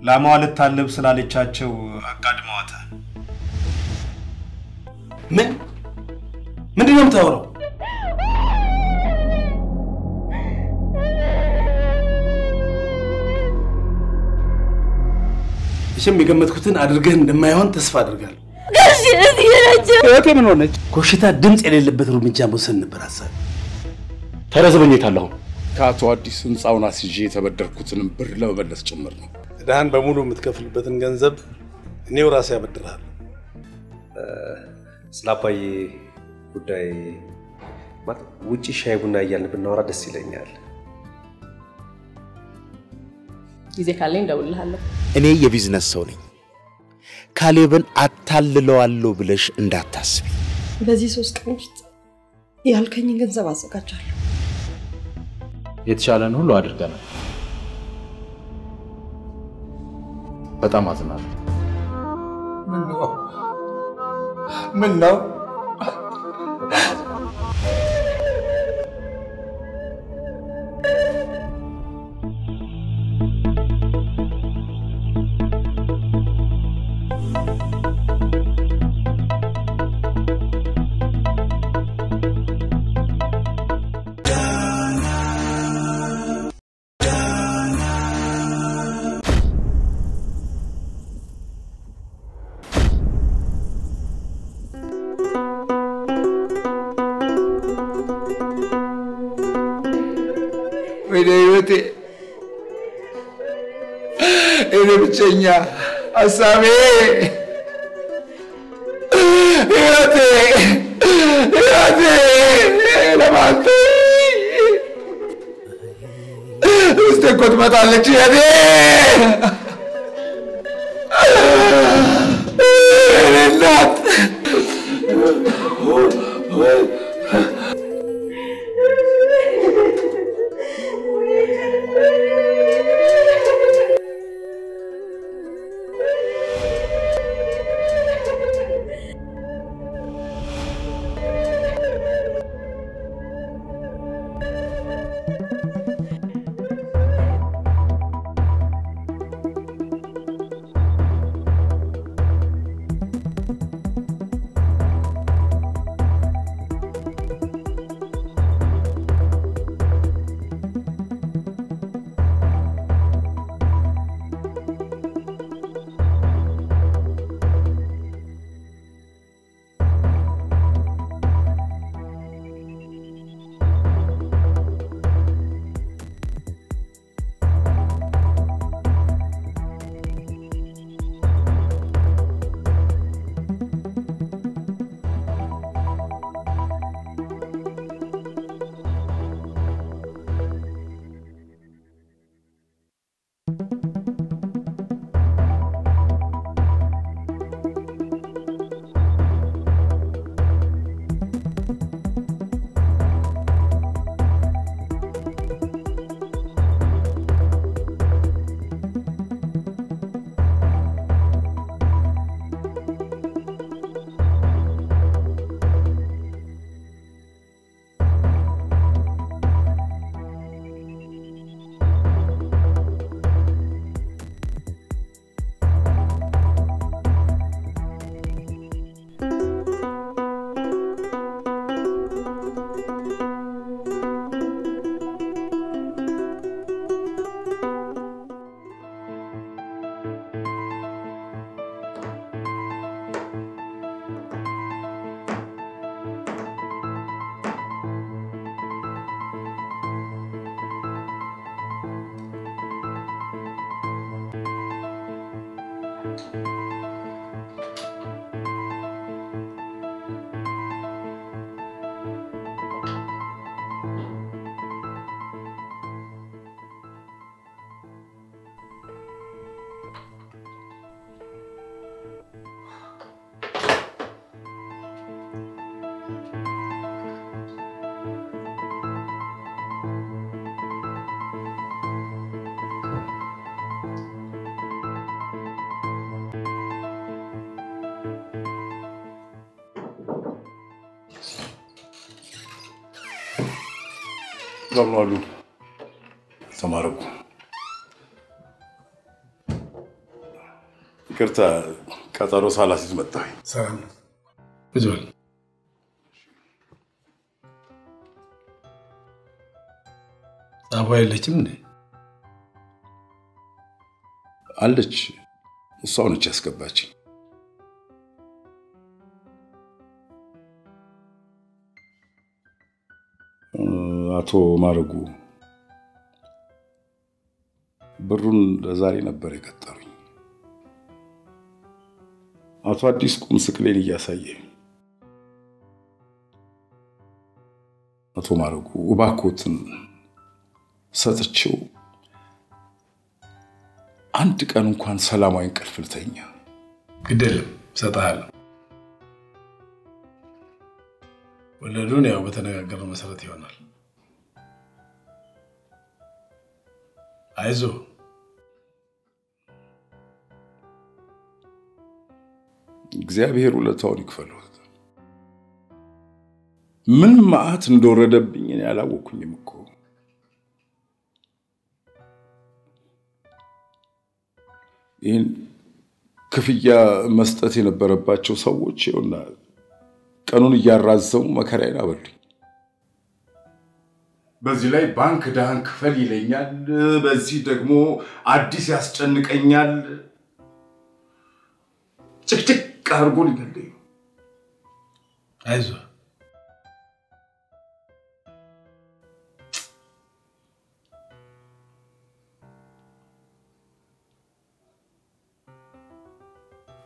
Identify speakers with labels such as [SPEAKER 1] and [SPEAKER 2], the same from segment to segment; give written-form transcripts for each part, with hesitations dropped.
[SPEAKER 1] ላማዋል ታለብ ስላለቻቸው አቃድመዋታል
[SPEAKER 2] ምንድነው የምታወራው እሺም የገመትኩትን አድርገህ እንደማይሆን ተስፋ አድርጋለሁ
[SPEAKER 3] ጋሽ እዚህ ነች
[SPEAKER 2] እቴ ምን ሆነች ኮሽታ ድምጽ የሌለበት እርምጃ መውሰድ ነበር ሐሳብ ተረዘበኝታለሁ
[SPEAKER 4] ካቶ አዲስ ህንጻውን አስይዤ የተበደርኩትን ብር ለመመለስ ጭምር ነው
[SPEAKER 2] ዳን በሙሉ የምትከፍልበትን ገንዘብ እኔው ራሴ ያበድራለሁ
[SPEAKER 5] ስላባይ ጉዳይ ማለት ውጪ ሻይ ቡና እያልን ብናወራ ደስ ይለኛል
[SPEAKER 6] ጊዜ ካለኝ ደውልልሃለሁ
[SPEAKER 7] እኔ የቢዝነስ ሰው ነኝ ካሌብን አታልለዋለሁ ብለሽ እንዳታስቢ
[SPEAKER 6] በዚህ 3 ቀን ውስጥ ያልከኝ ገንዘብ አዘጋጃለሁ
[SPEAKER 8] የተቻለን ሁሉ አድርገናል በጣም አዝናለሁ
[SPEAKER 2] ምን ነው
[SPEAKER 4] ወይኔ እኔ ብቸኛ አሳቤ ህይወቴ ለማንተ እስቲ እኮ ትመጣለች ያኔ እናት Zamlalu. Samaruk. ይቅርታ ቀጠሮ ሳላስይዝ መጣሁ።
[SPEAKER 2] ሰላም ብዙል አባይ ለችም እንዴ
[SPEAKER 4] አለች። እሷው ነች ያስገባችኝ። አቶ ማረጉ ብሩን ለዛሬ ነበር የቀጠሩኝ። አቶ አዲስ ቁም ስቅሌን እያሳየ አቶ ማረጉ እባክዎትን ሰጥቼው አንድ ቀን እንኳን ሰላማዊ እንቅልፍ ልተኛ።
[SPEAKER 2] ግደለም ሰጣለሁ። ወለዱን ያው በተነጋገረው መሰረት ይሆናል። አይዞ
[SPEAKER 4] እግዚአብሔር ውለታውን ይክፈለው። ምን ማአት እንደወረደብኝ እኔ አላወኩኝም እኮ። ይህን ክፍያ መስጠት የነበረባቸው ሰዎች ይኸውና ቀኑን እያራዘሙ መከራዬን አበሉኝ። በዚህ ላይ ባንክ ዳህን ክፈል ይለኛል፣ በዚህ ደግሞ አዲስ ያስጨንቀኛል። ጭቅጭቅ አድርጎ ሊገለኝ።
[SPEAKER 2] አይዞ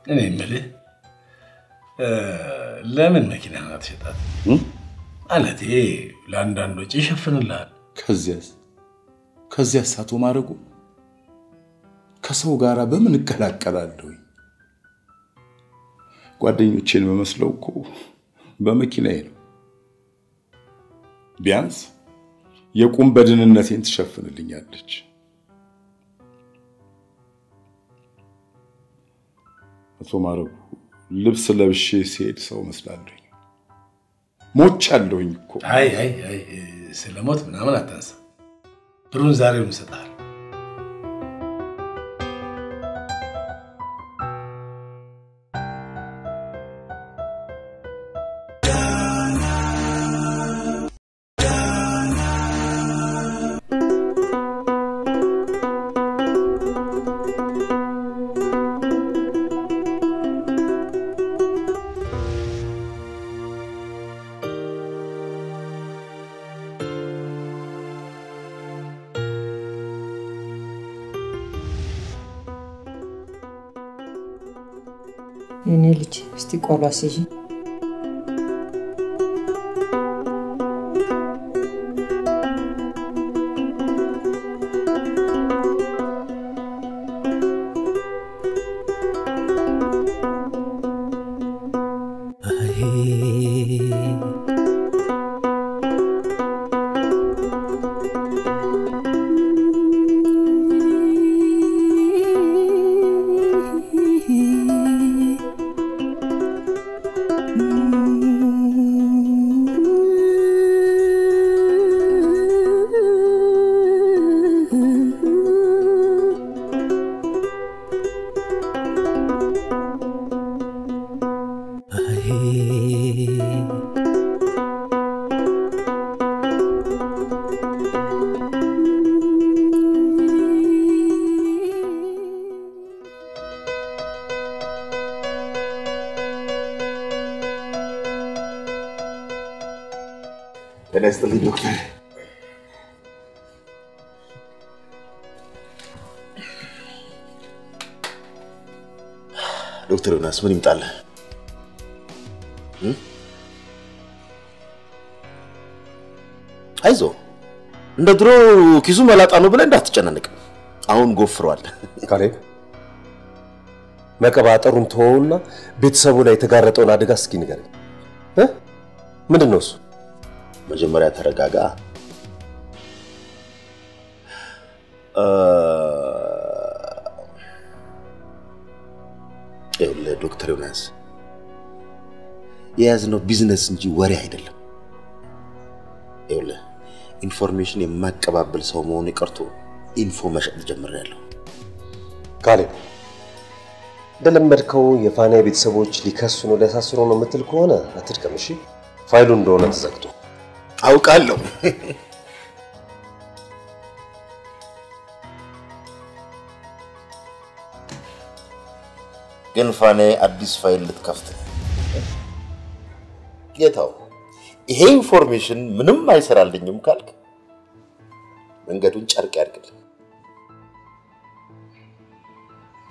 [SPEAKER 2] እኔ የምልህ ለምን መኪና አትሸጣት? ማለቴ ለአንዳንድ ወጪ ይሸፍንልሃል።
[SPEAKER 4] ከዚያስ አቶ ማረጉ ከሰው ጋር በምን እቀላቀላለሁ? ጓደኞቼን መመስለው እኮ በመኪናዬ ነው። ቢያንስ የቁም በድንነቴን ትሸፍንልኛለች። አቶ ማረጉ ልብስ ለብሼ ሲሄድ ሰው መስላለሁ። ሞቻለሁኝ እኮ።
[SPEAKER 2] አይ ስለሞት ምናምን አታንሳ። ብሩን ዛሬውን እሰጥሃለሁ።
[SPEAKER 6] የኔ ልጅ እስቲ ቆሎ አስይኝ።
[SPEAKER 7] ተነስተልኝ ዶክተር። ዶክተር ዮናስ ምን ይምጣል? አይዞ እንደ ድሮ ኪሱ መላጣ ነው ብለህ እንዳትጨናነቅ። አሁን ጎፍሯል።
[SPEAKER 5] ካሌብ መቀባጠሩን ተወውና ቤተሰቡ ላይ የተጋረጠውን አደጋ እስኪ ንገረኝ። ምንድነው እሱ?
[SPEAKER 7] መጀመሪያ ተረጋጋ። ዶክተር ዮናስ የያዝነው ቢዝነስ እንጂ ወሬ አይደለም። ኢንፎርሜሽን የማቀባበል ሰው መሆን ይቀርቶ ኢንፎ መሸጥ ጀምሬያለሁ።
[SPEAKER 5] ካሌብ እንደለመድከው የፋና ቤተሰቦች ሊከሱ ነው ሊያሳስሩ ነው የምትል ከሆነ አትድከም እሺ ፋይሉ እንደሆነ ተዘግቶ
[SPEAKER 7] አውቃለሁ ግን ፋኔ አዲስ ፋይል ልትከፍት ጌታው ይሄ ኢንፎርሜሽን ምንም አይሰራልኝም ካልክ መንገዱን ጨርቅ ያርግልኝ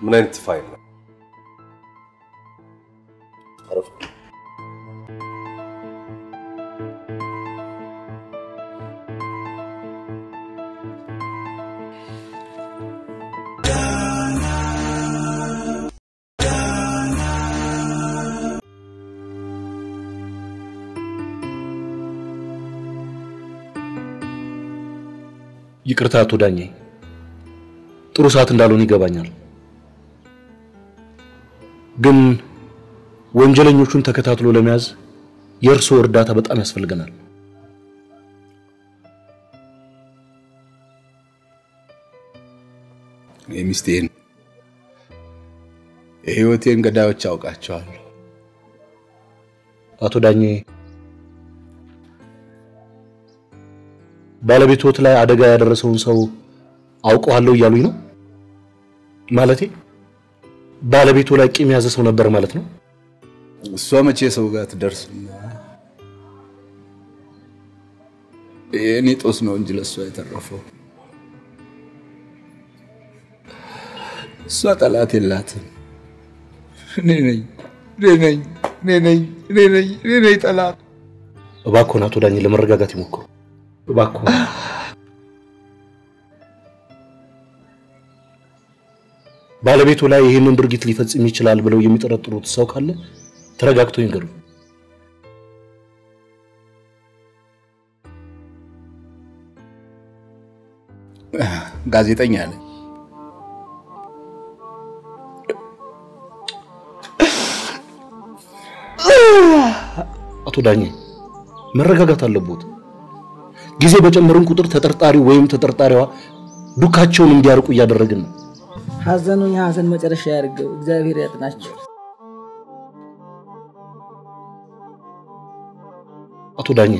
[SPEAKER 5] ምን አይነት ፋይል ነው
[SPEAKER 7] አረፍ
[SPEAKER 2] ይቅርታ አቶ ዳኜ ጥሩ ሰዓት እንዳልሆነ ይገባኛል ግን ወንጀለኞቹን ተከታትሎ ለመያዝ የእርሶ እርዳታ በጣም ያስፈልገናል
[SPEAKER 4] የሚስቴን የህይወቴን ገዳዮች አውቃቸዋለሁ
[SPEAKER 2] አቶ ዳኜ ባለቤቶት ላይ አደጋ ያደረሰውን ሰው አውቀዋለሁ ይያሉኝ ነው ማለቴ ባለቤቱ ላይ ቂም ያዘ ሰው ነበር ማለት ነው
[SPEAKER 4] እሷ መቼ ሰው ጋር ትደርስና የኔ ጦስ ነው እንጂ ለሷ የተረፈው እሷ ጠላት የላትም ነኝ ጠላት
[SPEAKER 2] እባክዎን አቶ ዳኜ ለመረጋጋት ይሞክሩ እባክዎ ባለቤቱ ላይ ይሄንን ድርጊት ሊፈጽም ይችላል ብለው የሚጠረጥሩት ሰው ካለ ተረጋግተው ይንገሩ
[SPEAKER 4] ጋዜጠኛ ነኝ
[SPEAKER 2] አቶ ዳኜ መረጋጋት አለቦት ጊዜ በጨመረን ቁጥር ተጠርጣሪ ወይም ተጠርጣሪዋ ዱካቸውን እንዲያርቁ ያደረግን ነው
[SPEAKER 9] ሐዘኑን የሐዘን መጨረሻ ያርገው እግዚአብሔር ያጥናቸው
[SPEAKER 2] አቶ ዳኜ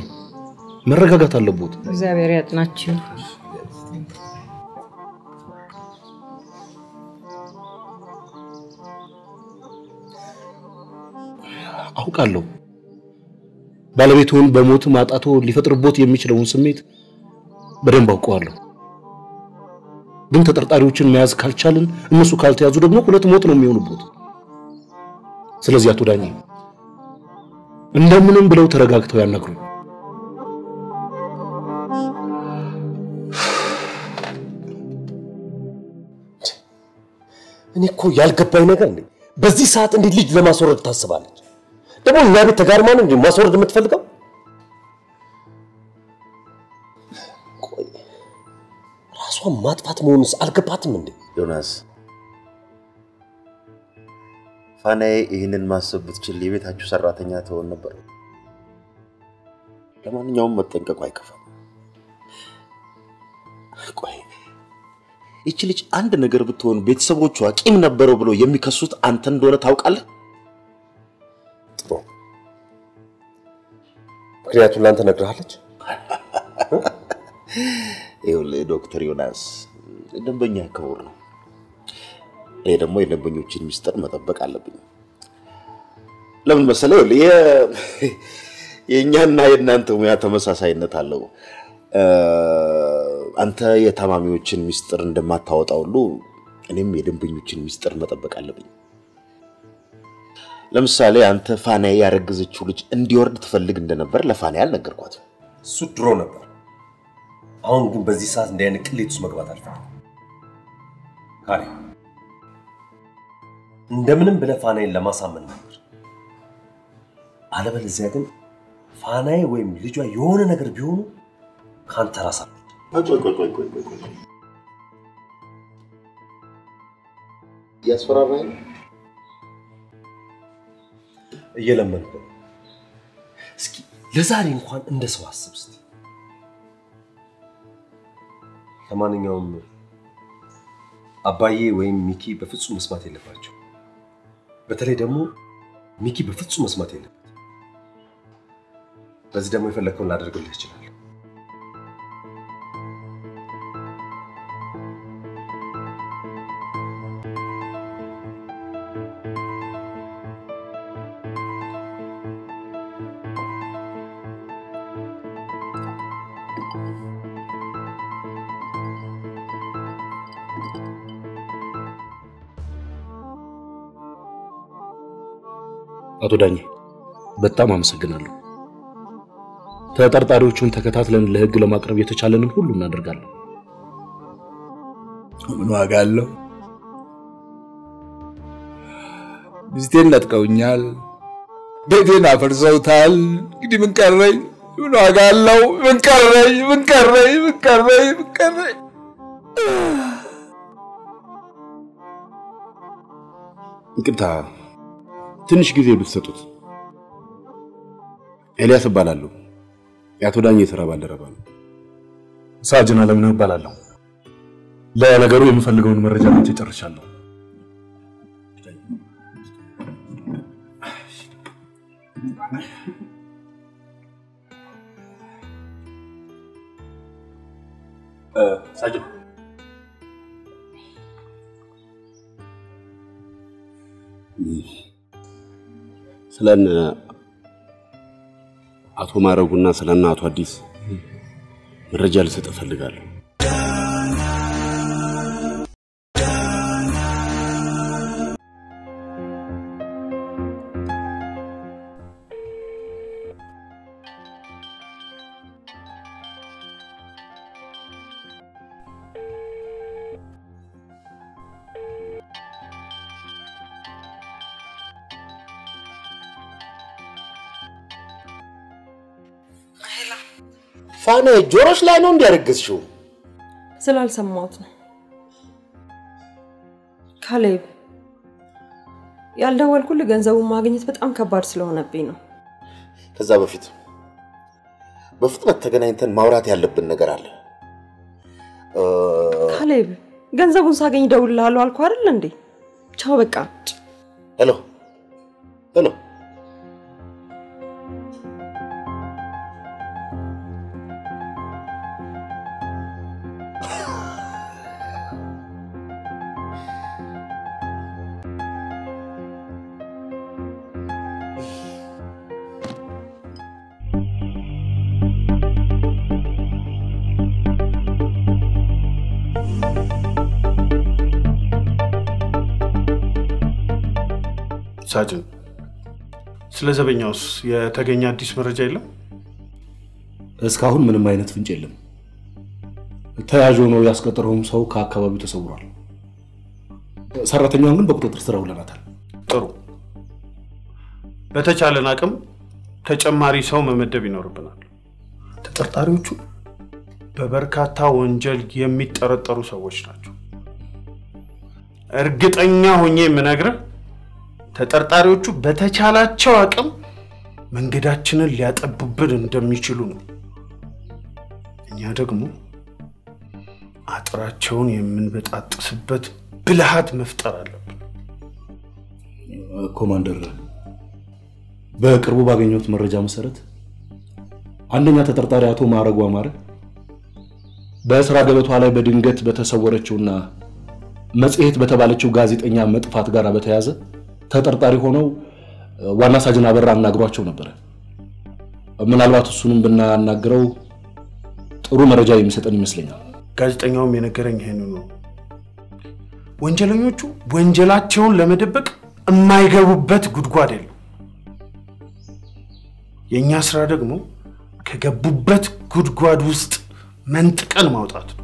[SPEAKER 2] መረጋጋት አለቦት
[SPEAKER 6] እግዚአብሔር ያጥናቸው
[SPEAKER 2] አውቃለሁ ባለቤቱን በሞት ማጣቶ ሊፈጥርቦት የሚችለውን ስሜት በደንብ አውቀዋለሁ ግን ተጠርጣሪዎችን መያዝ ካልቻልን እነሱ ካልተያዙ ደግሞ ሁለት ሞት ነው የሚሆኑበት ስለዚህ አቶ ዳኜ እንደምንም ብለው ተረጋግተው ያናግሩ
[SPEAKER 5] እኔ እኮ ያልገባኝ ነገር እንዴ በዚህ ሰዓት እንዴት ልጅ ለማስወረድ ታስባለች ደግሞ እኛ ቤት ተጋርማ ነው እንዴ ማስወረድ የምትፈልገው ቆይ ራሷን ማጥፋት መሆኑስ አልገባትም እንዴ
[SPEAKER 7] ዮናስ ፋናዬ ይህንን ማሰብ ብትችል የቤታችሁ ሰራተኛ ትሆን ነበር ለማንኛውም መጠንቀቁ አይከፋም ቆይ እቺ ልጅ አንድ ነገር ብትሆን ቤተሰቦቿ ቂም ነበረው ብሎ የሚከሱት አንተ እንደሆነ ታውቃለህ
[SPEAKER 5] ጥሩ ምክንያቱም ላንተ ነግረሃለች
[SPEAKER 7] ይኸውልህ ዶክተር ዮናስ ደንበኛ ክቡር ነው እኔ ደግሞ የደንበኞችን ሚስጥር መጠበቅ አለብኝ ለምን መሰለህ የኛና የናንተ ሙያ ተመሳሳይነት አለው አንተ የታማሚዎችን ሚስጥር እንደማታወጣው ሁሉ እኔም የደንበኞችን ሚስጥር መጠበቅ አለብኝ ለምሳሌ አንተ ፋናዬ ያረግዘችው ልጅ እንዲወርድ ትፈልግ እንደነበር ለፋናዬ አልነገርኳት
[SPEAKER 5] እሱ ድሮ ነበር አሁን ግን በዚህ ሰዓት እንደያን ቅሌት ውስጥ መግባት አልፈልግም ካሪ እንደምንም ብለህ ፋናዬን ለማሳመን ነበር አለበለዚያ ግን ፋናዬ ወይም ልጇ የሆነ ነገር ቢሆኑ ካንተ ራሳ
[SPEAKER 7] ቆይ ያስፈራራኝ
[SPEAKER 5] እየለመንኩ እስኪ ለዛሬ እንኳን እንደ ሰው አስብ እስቲ ለማንኛውም አባዬ ወይም ሚኪ በፍጹም መስማት የለባቸው በተለይ ደግሞ ሚኪ በፍጹም መስማት የለበት። በዚህ ደግሞ የፈለከውን ላደርግልህ ይችላል።
[SPEAKER 2] አቶ ዳኜ በጣም አመሰግናለሁ። ተጠርጣሪዎቹን ተከታትለን ለህግ ለማቅረብ የተቻለንን ሁሉ እናደርጋለን።
[SPEAKER 10] ምን ዋጋ አለው? ሚስቴን ነጥቀውኛል፣ ቤቴን አፈርሰውታል። እንግዲህ ምን ቀረኝ? ምን ዋጋ አለው? ምን ቀረኝ?
[SPEAKER 2] ይቅርታ፣ ትንሽ ጊዜ ብትሰጡት። ኤልያስ እባላለሁ። የአቶ ዳኜ የሥራ ባልደረባ ነው። ሳጅን አለምነህ እባላለሁ። ለነገሩ የምፈልገውን መረጃ ብቻ ጨርሻለሁ። ሳጅን ስለነ አቶ ማረጉና ስለነ አቶ አዲስ መረጃ ልሰጥ ፈልጋለሁ።
[SPEAKER 7] ፋና ጆሮሽ ላይ ነው እንዲያረግዝሽው?
[SPEAKER 6] ስላልሰማሁት ነው። ካሌብ ያልደወልኩልህ ገንዘቡን ማግኘት በጣም ከባድ ስለሆነብኝ ነው።
[SPEAKER 7] ከዛ በፍጥነት ተገናኝተን ማውራት ያለብን ነገር አለ።
[SPEAKER 6] ካሌብ ገንዘቡን ሳገኝ ደውልልሃለሁ አልኩህ አይደል እንዴ? ቻው በቃ።
[SPEAKER 7] ሄሎ
[SPEAKER 1] ሳጅን ስለ ዘበኛውስ የተገኘ አዲስ መረጃ የለም?
[SPEAKER 2] እስካሁን ምንም አይነት ፍንጭ የለም። ተያዥ ሆኖ ያስቀጠረውም ሰው ከአካባቢው ተሰውሯል። ሰራተኛውን ግን በቁጥጥር ስር አውለናታል።
[SPEAKER 1] ጥሩ። በተቻለን አቅም ተጨማሪ ሰው መመደብ ይኖርብናል። ተጠርጣሪዎቹ በበርካታ ወንጀል የሚጠረጠሩ ሰዎች ናቸው። እርግጠኛ ሆኜ የምነግርህ ተጠርጣሪዎቹ በተቻላቸው አቅም መንገዳችንን ሊያጠቡብን እንደሚችሉ ነው። እኛ ደግሞ አጥራቸውን የምንበጣጥስበት ብልሃት መፍጠር አለብን።
[SPEAKER 2] ኮማንደር፣ በቅርቡ ባገኘሁት መረጃ መሰረት አንደኛ ተጠርጣሪ አቶ ማረጉ አማረ በስራ ገበቷ ላይ በድንገት በተሰወረችውና መጽሔት በተባለችው ጋዜጠኛ መጥፋት ጋር በተያያዘ ተጠርጣሪ ሆነው ዋና ሳጅን አበራ አናግሯቸው ነበር። ምናልባት እሱንም ብናናግረው ጥሩ መረጃ የሚሰጠን ይመስለኛል።
[SPEAKER 1] ጋዜጠኛውም የነገረኝ ይሄንን ነው። ወንጀለኞቹ ወንጀላቸውን ለመደበቅ የማይገቡበት ጉድጓድ የለም። የኛ ስራ ደግሞ ከገቡበት ጉድጓድ ውስጥ መንጥቀን ማውጣት ነው።